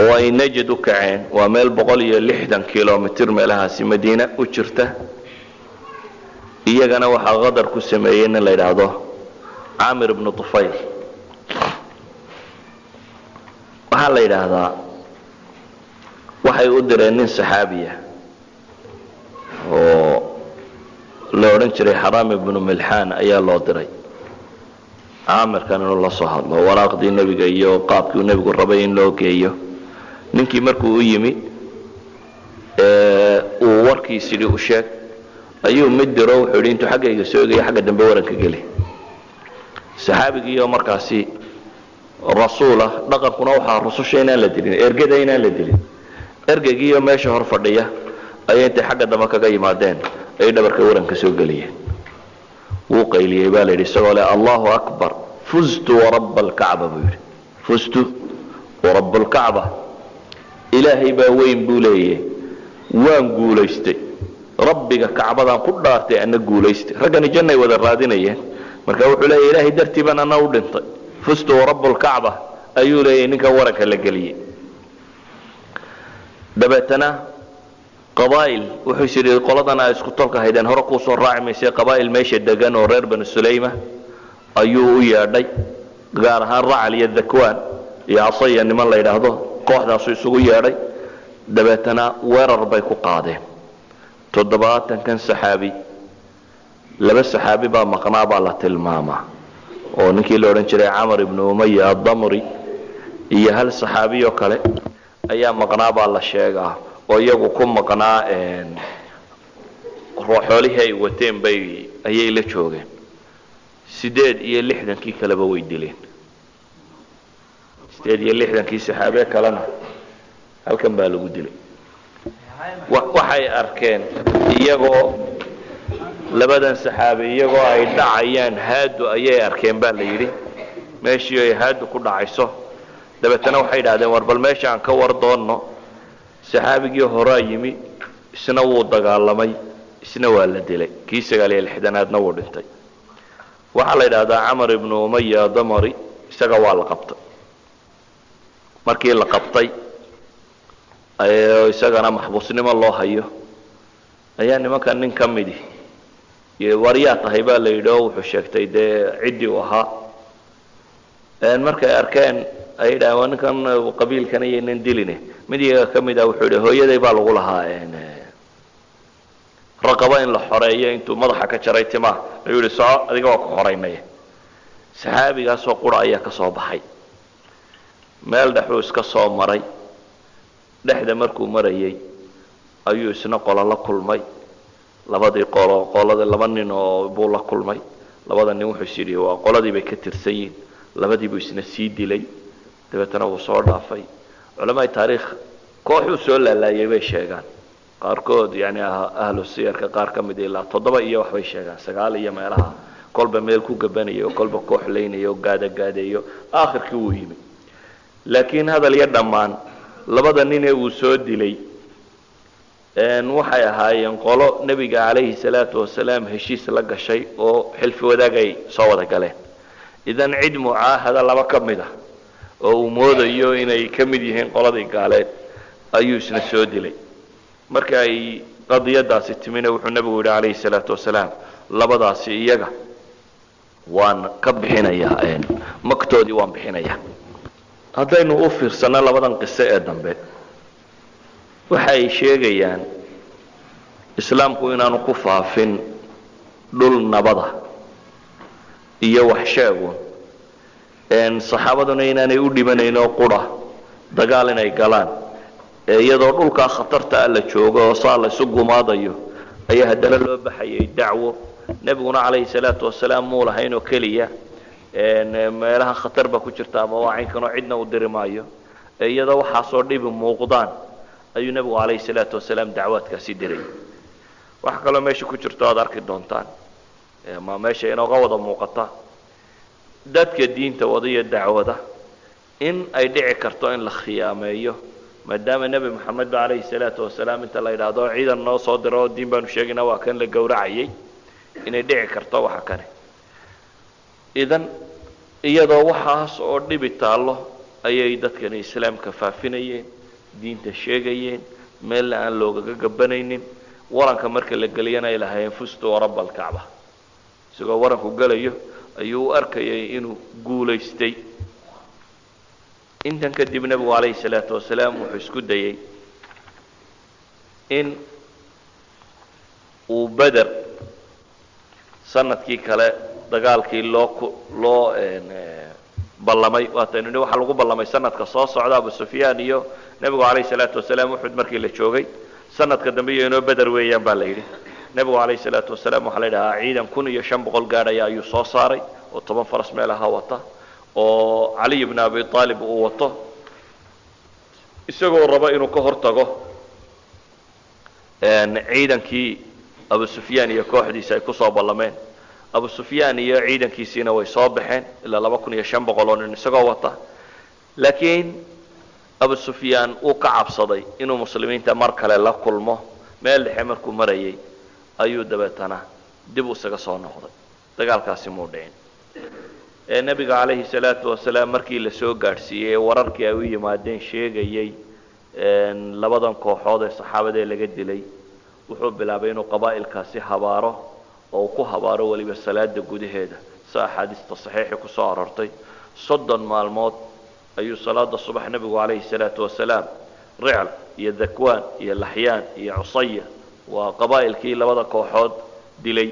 oo ay Najd u kaceen waa meel 160 kiiloomitir meelahaasi Madiina u jirta iyagana waxa qadar ku sameeyeen in la yiraahdo Amir ibn Tufayl waxa la yiraahdaa waxay u direen nin saxaabiya oo la oran jiray Haram ibn Milhan ayaa loo diray Amir kan la soo hadlo waraaqdii nabiga iyo qaabkii nabigu rabay in loo geeyo ninkii markuu u yimi uu warkiisii u sheeg ayuu mid diro wuxuu yidhi intuu xaggayga soo eegay xagga dambe waranka geli saxaabigii oo markaasi rasuula dhaqankuna waxa rususha inaan la dilin ergada inaan la dilin ergagii oo meesha hor fadhiya ayay inta xagga dambe kaga yimaadeen ay dhabarka waranka soo galiyeen wuu qayliyay baa la yidhi isagoo leh Allahu akbar fuztu wa rabb al-ka'ba buu yidhi fuztu wa rabb al-ka'ba ilaahay baa weyn buu leeyahay waan guulaystay rabbiga kacbadan ku dhaartay ana guulaystay ragani jannay wada raadinayeen marka wuxuu leeyahay ilaahay dartii baan ana u dhintay fustu rabbul kacba ayuu leeyahay ninka waranka la galiyay dabeetana qabaa'il wuxuu yiri qoladana isku tolka haydeen hore ku soo raacimaysay qabaa'il meesha degan oo reer banu Sulayma ayuu u yeedhay gaar ahaan Racal iyo Dhakwaan iyo Asaya niman la yiraahdo kooxdaas isugu yeedhay dabeetana weerar bay ku qaadeen 70 kan saxaabi laba saxaabi baa maqnaa baa la tilmaamaa oo ninkii la oran jiray Amr ibn Umayya ad-Damri iyo hal saxaabi oo kale ayaa maqnaa baa la sheegaa oo iyagu ku maqnaa ruuxoolihii ay wateen bay ayay la joogeen 68 kii kaleba way dileen 68 kii saxaabe kalena halkan baa lagu dilay waxay arkeen iyagoo labadan saxaabi iyagoo ay dhacayaan haadu ayay arkeen baa la yiri meeshii ay haadu ku dhacayso dabeetana waxay yiraahdeen war bal meesha aan ka war doonno saxaabigii hore yimi isna wuu dagaalamay isna waa la dilay kii 69aadna wuu dhintay waxa la yiraahdaa Amr ibn Umayya ad-Damri isaga waa la qabtay markii la qabtay isagana maxbuusnimo loo hayo ayaa nimanka nin ka mid ah wariyaa tahay baa la yidhi wuxuu sheegtay cidii u ahaa markay arkeen ay dhaawaan ninkan qabiilkan iyo nin diline mid iyaga ka mid ah wuxuu yidhi hooyaday baa lagu lahaa raqaba in la xoreeyo intuu madaxa ka jaray timaa ayuu yidhi soo adiga waa ku xoreynay saxaabigaasoo qura ayaa ka soo baxay meel dhaxuu iska soo maray dhexda markuu marayay ayuu isna qolo la kulmay labadii qolada laba nin oo buu la kulmay labada nin wuxuu yiri waa qoladii bay ka tirsayin labadii buu isna sii dilay dabeetana uu soo dhaafay culimada taariikh kooxu soo laalaayay bay sheegaan qaarkood yani ahlu siyarka qaar ka mid ilaa 7 iyo wax bay sheegaan 9 iyo meelaha kolba meel ku gabanayo kolba koox leynayo gaadayo aakhirkii uu yimi laakiin hadal ya dhamaan labada nin ee uu soo dilay waxay ahaayeen qolo nabiga calayhi salaatu wasalaam heshiis la gashay oo xilfi wadaagay soo wada galeen idan cid mucaahada laba ka mid ah oo uu moodayo inay ka mid yihiin qoladii gaaleed ayuu isna soo dilay marka ay qadiyadaasi timina wuxuu nabigu yidhi calayhi salaatu wasalaam labadaasi iyaga waan ka bixinayaa magtoodii waan bixinayaa haddaynu u fiirsano labadan qiso ee dambe waxa ay sheegayaan islaamku inaanu ku faafin dhul nabada iyo wax sheego saxaabaduna inaanay u dhimanayn oo qura dagaal inay galaan iyadoo dhulkaa khatarta la joogo oo saa la isu gumaadayo ayaa haddana loo baxayay dacwo nebiguna calayhi salaatu wasalaam muu lahayn oo keliya meelaha khatar ba ku jirta ama waa caynkanoo cidna u diri maayo iyadoo waxaasoo dhibi muuqdaan ayuu nebigu calayhi salaatu wasalaam dacwaadkaasi diray wax kaloo meesha ku jirto aad arki doontaan ma meesha inooga wada muuqata dadka diinta wada iyo dacwada in ay dhici karto in la khiyaameeyo maadaama nebi moxamed ba calayhi salaatu wasalaam inta la yidhaahdo ciidan noo soo diro oo diin baanu sheegaynaa waa kan la gowracayay inay dhici karto waxa kane idan iyadoo waxaas oo dhibi taallo ayay dadkani islaamka faafinayeen diinta sheegayeen meel aan loogaga gabanaynin waranka marka la geliyana ay lahaayeen fustu warabba alkacba isagoo waranku gelayo ayuu u arkayay inuu guulaystay intan kadib nebigu calayhi salaatu wasalaam wuxuu isku dayey in uu beder sanadkii kale dagaalkii loo ballamay waataynu nihi waxaa lagu ballamay sanadka soo socda abu sufyaan iyo nebigu calayhi salaatu wasalaam uxud markii la joogay sanadka dambe iyo inoo beder weeyaan baa la yidhi nebigu calayhi salaatu wasalaam waxaa la yidhahaa ciidan 1500 gaadhaya ayuu soo saaray oo 10 faras meelaha wata oo cali ibn abi aalib uu wato isagoo raba inuu ka hortago ciidankii abu sufyaan iyo kooxdiisa ay ku soo ballameen abu sufyaan iyo ciidankiisiina way soo baxeen ilaa 2500 oo nin isagoo wata laakiin abu sufyaan uu ka cabsaday inuu muslimiinta mar kale la kulmo meel dhexe markuu marayay ayuu dabeetana dib u isaga soo noqday dagaalkaasi muu dhicin nabiga calayhi salaatu wasalaam markii la soo gaadhsiiyey wararkii ay u yimaadeen sheegayay labadan kooxood ee saxaabadee laga dilay wuxuu bilaabay inuu qabaa'ilkaasi habaaro oo ku habaaro waliba salaada gudaheeda saa axaadiista saxiixi ku soo arortay 30 maalmood ayuu salaada subax nabigu calayhi salaatu wasalaam ricl iyo dakwaan iyo laxyaan iyo cusaya waa qabaa'ilkii labada kooxood dilay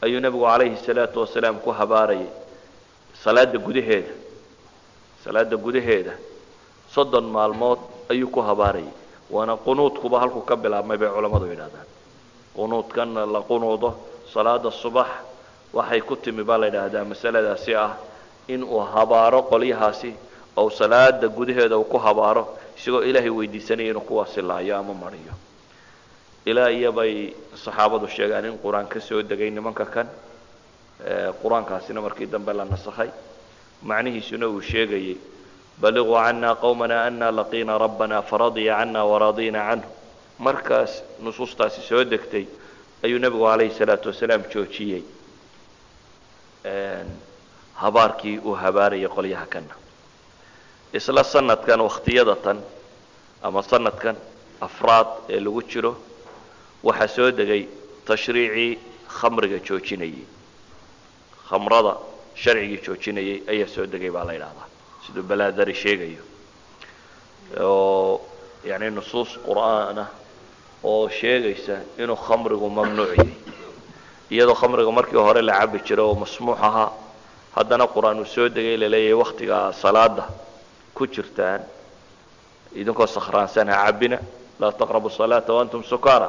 ayuu nabigu calayhi salaatu wasalaam ku habaarayay salaada gudaheeda 30 maalmood ayuu ku habaarayay waana qunuudkuba halku ka bilaabmay bay culimadu yidhaahdaan qunuudkan la qunuudo salaada subax waxay ku timi baa la yidhaahdaa masaladaasi ah in uu habaaro qolyahaasi oo salaada gudaheeda uu ku habaaro isagoo ilaahay weydiisanaya inuu kuwaasi laayo ama mariyo ilaa iyo bay saxaabadu sheegaan in qur-aan ka soo degay nimanka kan qur-aankaasina markii dambe la nasakhay macnihiisuna uu sheegayay baliquu cana qawmana ana laqiina rabbana faradiya cana waradina canhu markaas nusuustaasi soo degtay ayuu nebigu calayhi salaatu wasalaam joojiyey habaarkii uu habaarayay qolyaha kana isla sanadkan wakhtiyada tan ama sanadkan afraad ee lagu jiro waxaa soo degay tashriicii khamriga joojinayay khamrada sharcigii joojinayay ayaa soo degay baa la yidhaahdaa siduu balaadari sheegayo oo yani nusuus qur'aana oo sheegaysa inuu khamrigu mamnuuc yahay iyadoo khamriga markii hore la cabi jiray oo masmuux ahaa haddana qur-aan uu soo degay laleeyahay waktiga salaada ku jirtaan idinkoo sakhraansan ha cabina laa taqrabu salaata waantum sukara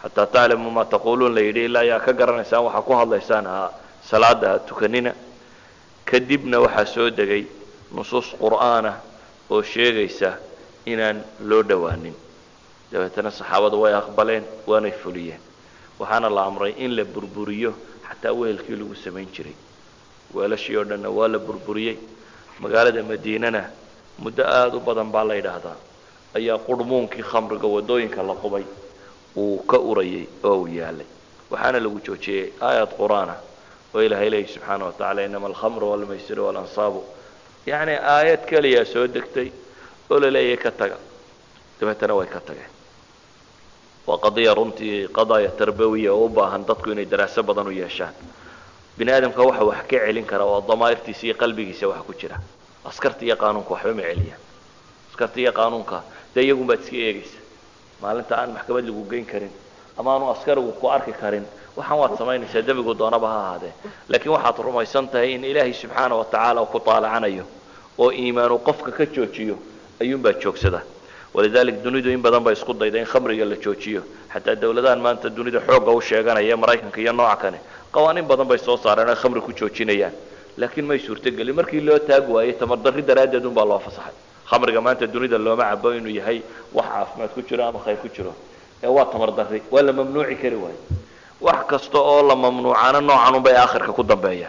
xataa taclamu ma taquuluun la yidhi ilaa ayaa ka garanaysaan waxaa ku hadlaysaan salaada ha tukanina kadibna waxaa soo degay nusuus qur'aana oo sheegaysa inaan loo dhowaanin dabeetana saxaabadu way aqbaleen waanay fuliyeen waxaana la amray in la burburiyo xataa weelkii lagu samayn jiray weelashii oo dhanna waa la burburiyey magaalada madiinana muddo aada u badan baa la yidhaahdaa ayaa qurmuunkii khamriga wadooyinka la qubay uu ka urayay oo uu yaalay waxaana lagu joojiyey aayad qur-aana وإلهي إليه سبحانه وتعالى إنما الخمر والميسر والأنصاب يعني آيات كلية سودكتي ولا لا يكتغى دبتنا ويكتغى وقضية رمتي قضايا تربوية وبا هندتكو إني دراسة بدن وياشان بني آدم كوحا وحكي علين كرا والضمائر تسي قلبي سوحا كجرا أسكرت يا قانونك وحبا عليا أسكرت يا قانونك ده يقوم باتسكي إيجيس maalinta aan maxkamad lagu geyn karin ama aanu askarigu ku arki karin waxaan waad samaynaysaa dabigu doonaba ha ahaadee laakiin waxaad rumaysan tahay in ilaahay subxaana wa tacaala ku taalacanayo oo iimaanu qofka ka joojiyo ayuunbaa joogsada walidalik dunidu in badan ba isku dayda in khamriga la joojiyo xataa dawladahan maanta dunida xoogga u sheeganaya maraykanka iyo nooca kane qawaaniin badan bay soo saareen ay khamri ku joojinayaan laakiin may suurtagelin markii loo taag waayey tamar darri daraaddeed unbaa loo fasaxay khamriga maanta dunida looma cabo inuu yahay wax caafimaad ku jiro ama khayr ku jiro ee waa tamar darri waa la mamnuuci kari waayo wax kasta oo la mamnuucana noocan unbay aakhirka ku dambeeya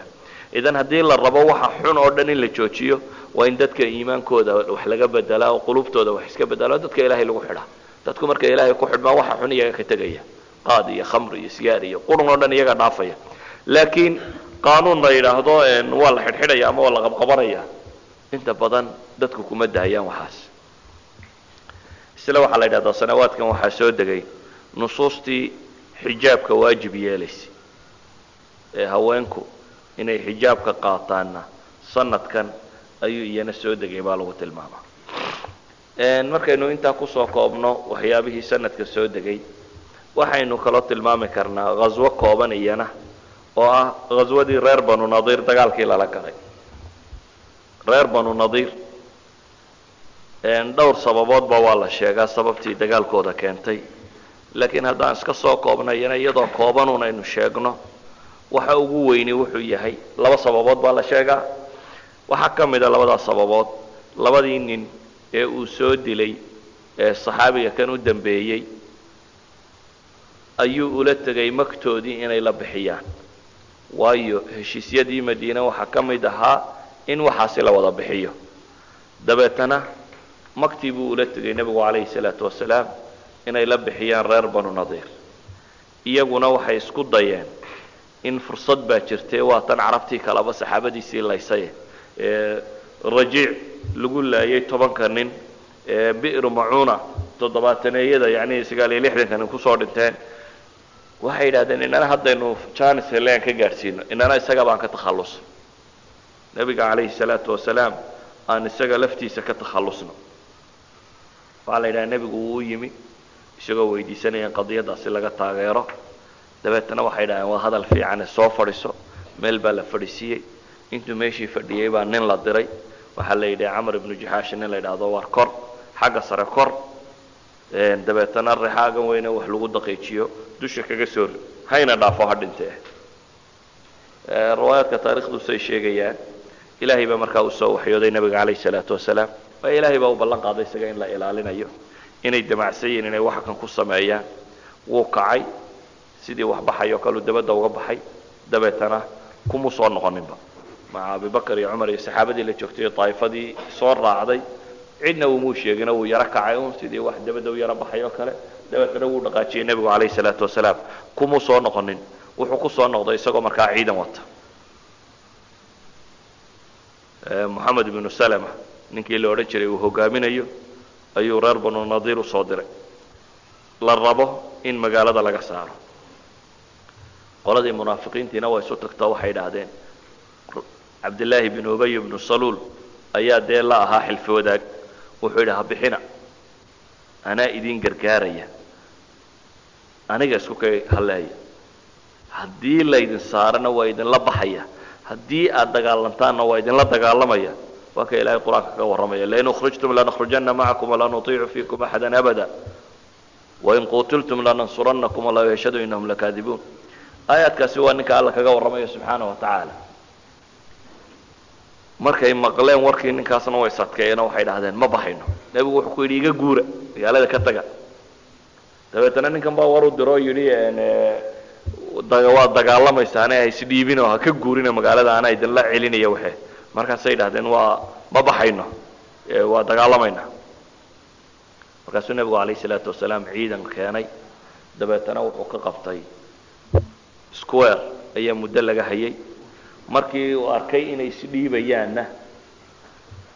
idan haddii la rabo waxa xun oo dhan in la joojiyo waa in dadka iimaankooda wax laga bedelaa oo qulubtooda wax iska bedelo dadka ilaahay lagu xidhaa dadku marka ilaahay ku xidhmaan waxa xun iyaga ka tegaya qaad iyo khamr iyo sigaar iyo qurun oo dhan iyaga dhaafaya laakiin qaanuun la yidhaahdo waa la xidhxidhaya ama waa la qabqabanaya inta badan dadku kuma daayaan waxaas isla waxaa la yidhahdaa sanawaadkan waxaa soo degay nusuustii xijaabka waajib yeelaysay ee haweenku inay xijaabka qaataanna sanadkan ayuu iyana soo degay baa lagu tilmaamaa markaynu intaa kusoo koobno waxyaabihii sanadka soo degay waxaynu kaloo tilmaami karnaa ghaswo kooban iyana oo ah ghaswadii reer banu nadiir dagaalkii lala galay reer banu nadiir dhowr sababoodba waa la sheegaa sababtii dagaalkooda keentay laakiin haddaan iska soo koobnayana iyadoo koobanuun aynu sheegno waxa ugu weyni wuxuu yahay laba sababood baa la sheegaa waxaa ka mid a labadaas sababood labadii nin ee uu soo dilay ee saxaabiga kan u dambeeyey ayuu ula tegay magtoodii inay la bixiyaan waayo heshiisyadii madiine waxaa ka mid ahaa in waxaasi la wada bixiyo dabeetana magtii buu ula tegay nebigu calayhi salaatu wasalaam inay la bixiyaan reer banu nadiir iyaguna waxay isku dayeen in fursad baa jirtay waa tan carabtii kalaba saxaabadiisii laysay rajiic lagu laayay 10 nin bi'r macuuna 7-aneeyada yani 69 nin kusoo dhinteen waxay yidhaahdeen inana haddaynu jaanis heleen ka gaadhsiino inana isaga baan ka takhallus nabiga calayhi salaatu wasalaam aan isaga laftiisa ka takhallusno waxaa la yidhaha nebigu wuu yimi isagoo weydiisanayeen qadiyadaasi laga taageero dabeetana waxay dhaheen waa hadal fiican soo fadhiso meel baa la fadhiisiiyey intuu meeshii fadhiyey baa nin la diray waxaa la yidhi camar ibnu jaxaash nin la yidhaahdo war kor xagga sare kor dabeetana rixaagan weyne wax lagu daqiijiyo dusha kaga soo hayna dhaafo ha dhintee riwaayaadka taariikhdu say sheegayaan ilaahay baa markaa u soo waxyooday nabiga calayhi salaatu wasalaam waa ilaahay baa u ballan qaaday isaga in la ilaalinayo inay damacsayiin inay wax kan ku sameeyaan wuu kacay sidii wax baxayo kale dabada uga baxay dabeetana kuma soo noqoninba maca abubakar iyo cumar iyo saxaabadii la joogtay taayifadii soo raacday cidna wuu sheegina wuu yara kacay uun sidii wax dabada u yara baxayo kale dabeetana wuu dhaqaajiyey nebigu calayhi salaatu wasalaam kuma soo noqonin wuxuu ku soo noqday isagoo markaa ciidan wata محمد بن سلمة ninkii la oran jiray uu hogaaminayo ayuu reer banu nadiir u soo diray la rabo in magaalada laga saaro qoladii munaafiqiintiina way soo tagtaa waxay dhaahdeen Abdullah ibn Ubay ibn Salul ayaa dee la ahaa xilfi wadaag wuxuu yidhi bixina anaa idin gargaaraya aniga isku kay haleeya haddii la idin saarana waa idin la baxaya haddii aad dagaalantaanna waa idin la dagaalamaya وكا إلهي القرآن كورمي لئن أخرجتم لنخرجن معكم ولا نطيع فيكم أحدا أبدا وإن قتلتم لننصرنكم والله يشهد إنهم لكاذبون آيات كسوى أنك الله كورمي سبحانه وتعالى markay maqleen warkii ninkaasna way sadkeeyeen waxay dhahdeen ma baxayno nabigu wuxuu ku yiri iga guura magaalada ka taga dabeetana ninkan baa waru diro yiri dagaalamaysaana ay isdhiibino ha ka guurina magaalada ana idin la celinaya waxe markaasay dhahdeen waa ma baxayno waa dagaalamayna markaasuu nabigu calayhi salaatu wasalaam ciidan keenay dabeetana wuxuu ka qabtay square ayaa muddo laga hayay markii uu arkay inay isdhiibayaanna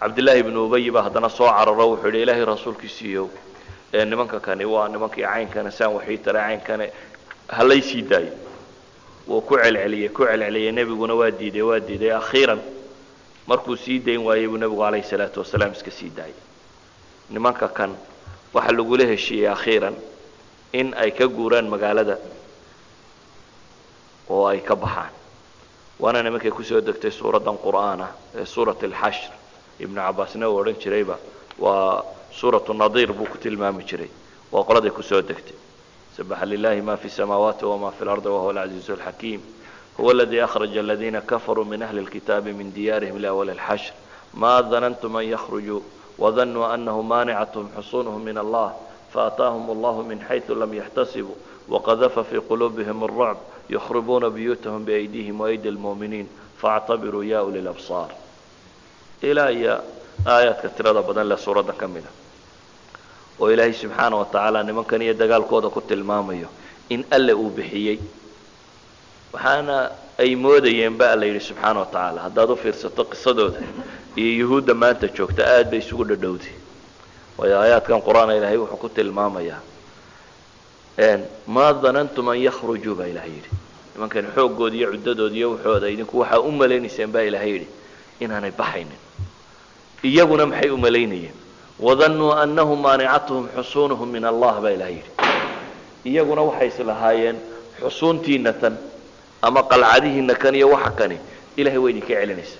cabdillaahi ibnu ubay baa haddana soo cararo wuxuu yidhi ilaahay rasuulkiisiiyow nimanka kani waa nimankii caynkana saan waxii tara caynkane halay sii daayo wuu ku celceliyey nebiguna waa diiday akhiiran markuu sii dayn waayey buu nebigu calayhi salaatu wasalaam iska sii daayay nimanka kan waxaa lagula heshiiyey akhiiran in ay ka guuraan magaalada oo ay ka baxaan waana nimankay kusoo degtay suuraddan qur'aana ee suurat alxashr ibnu cabbaasna uu odhan jirayba waa suuratu nadiir buu ku tilmaami jiray waa qoladay kusoo degtay sabaxa lilahi ma fi samaawaati wama fi lardi wahuwa alcaziizu alxakiim huwa aladii akhraja aladiina kafaruu min ahli lkitaabi min diyaarihim liawali alxashr ma danantum an yakhrujuu wadanuu anahu maanicathm xusunuhum min allah faataahum allahu min xayثu lam yaxtasibuu waqadafa fii quluubihim الrucb yukhribuuna buyuutahum biaydihim waaydi اlmu'miniin faاctabiruu ya uli labsaar ilaa iyo aayaadka tirada badan leh suuraddan ka mida oo ilaahay subxaana wa tacaala nimankan iyo dagaalkooda ku tilmaamayo in alle uu bixiyey waxaana ay moodayeen ba alla yidhi subxaana wa tacaala haddaad u fiirsato qisadooda iyo yuhuudda maanta joogta aad bay isugu dhadhowday waayo aayaadkan qur-aana ilaahay wuxuu ku tilmaamayaa maa danantum an yakhrujuu baa ilahay yidhi nimankan xoogooda iyo cuddadooda iyo waxooda idinku waxaa u malaynayseen baa ilahay yidhi inaanay baxaynin iyaguna maxay u malaynayeen wadanuu annahu maanicatuhum xusuunuhum min allah baa ilahay yidhi iyaguna waxay islahaayeen xusuuntiina tan ama qalcadihiina kan iyo waxa kani ilahay waa idinka celinaysa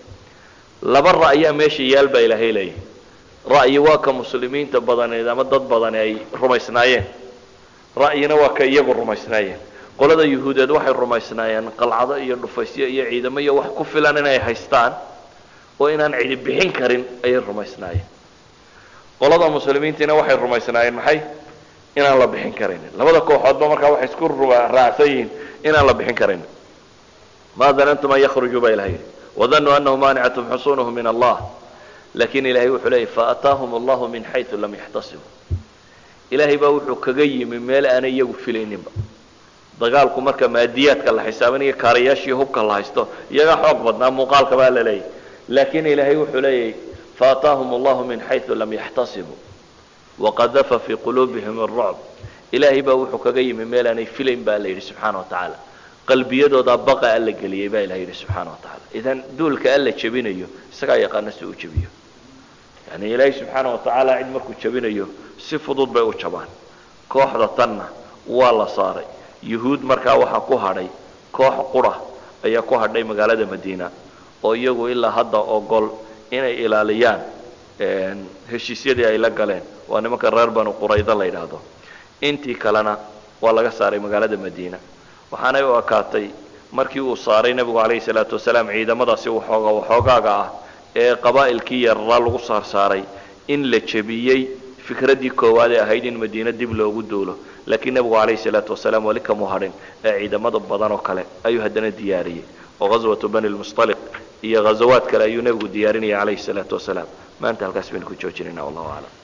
laba ra'yaa meesha yaal baa ilaahay leeyahay ra'yi waa ka muslimiinta badaneed ama dad badani ay rumaysnaayeen ra'yina waa ka iyagu rumaysnaayeen qolada yuhuudeed waxay rumaysnaayeen qalcado iyo dhufaysyo iyo ciidamo iyo wax ku filan inay haystaan oo inaan cidi bixin karin ayay rumaysnaayeen qolada muslimiintiina waxay rumaysnaayeen maxay inaan la bixin karaynin labada kooxoodba markaa waxay isku raacsan yihiin inaan la bixin karaynin maa danantum an yakhrujuu baa ilahay yidhi wadanuu annahu maanicathm xusuunuhum min allah laakiin ilaahay wuxuu leeyay faataahum allahu min xayثu lam yaxtasibuu ilaahay baa wuxuu kaga yimi meel aanay iyagu filayninba dagaalku marka maadiyaadka la xisaabinayo kaarayaashii hubka la haysto iyagaa xoog badnaa muuqaalka baa la leeyahy laakiin ilaahay wuxuu leeyahy faataahum allahu min xayثu lam yaxtasibuu waqadafa fii quluubihim الrucb ilaahay baa wuxuu kaga yimi meel aanay filayn baa la yidhi subxaana wa tacaala qalbiyadoodaa baqa alla geliyey baa ilahay yidhi subxaana wa tacaala idan duulka alla jebinayo isagaa yaqaana si uu jebiyo yani ilaahay subxaana wa tacaala cid markuu jebinayo si fudud bay u jabaan kooxda tanna waa la saaray yuhuud markaa waxaa ku hadhay koox qura ayaa ku hadhay magaalada madiina oo iyagu ilaa hadda ogol inay ilaaliyaan heshiisyadii ay la galeen waa nimanka reer banu qurayda la yidhaahdo intii kalena waa laga saaray magaalada madiina waxaanay u ekaatay markii uu saaray nebigu calayhi salaatu wasalaam ciidamadaasi waxoogaaga ah ee qabaa'ilkii yararaa lagu saarsaaray in la jebiyey fikraddii koowaad ee ahayd in madiina dib loogu duulo laakiin nebigu calayhi salaatu wasalaam weli kamu hadhin ee ciidamada badan oo kale ayuu haddana diyaariyey oo ghaswatu bani lmustaliq iyo ghazawaad kale ayuu nebigu diyaarinayay calayhi salaatu wasalaam maanta halkaas baynu ku joojinaynaa wallahu aclam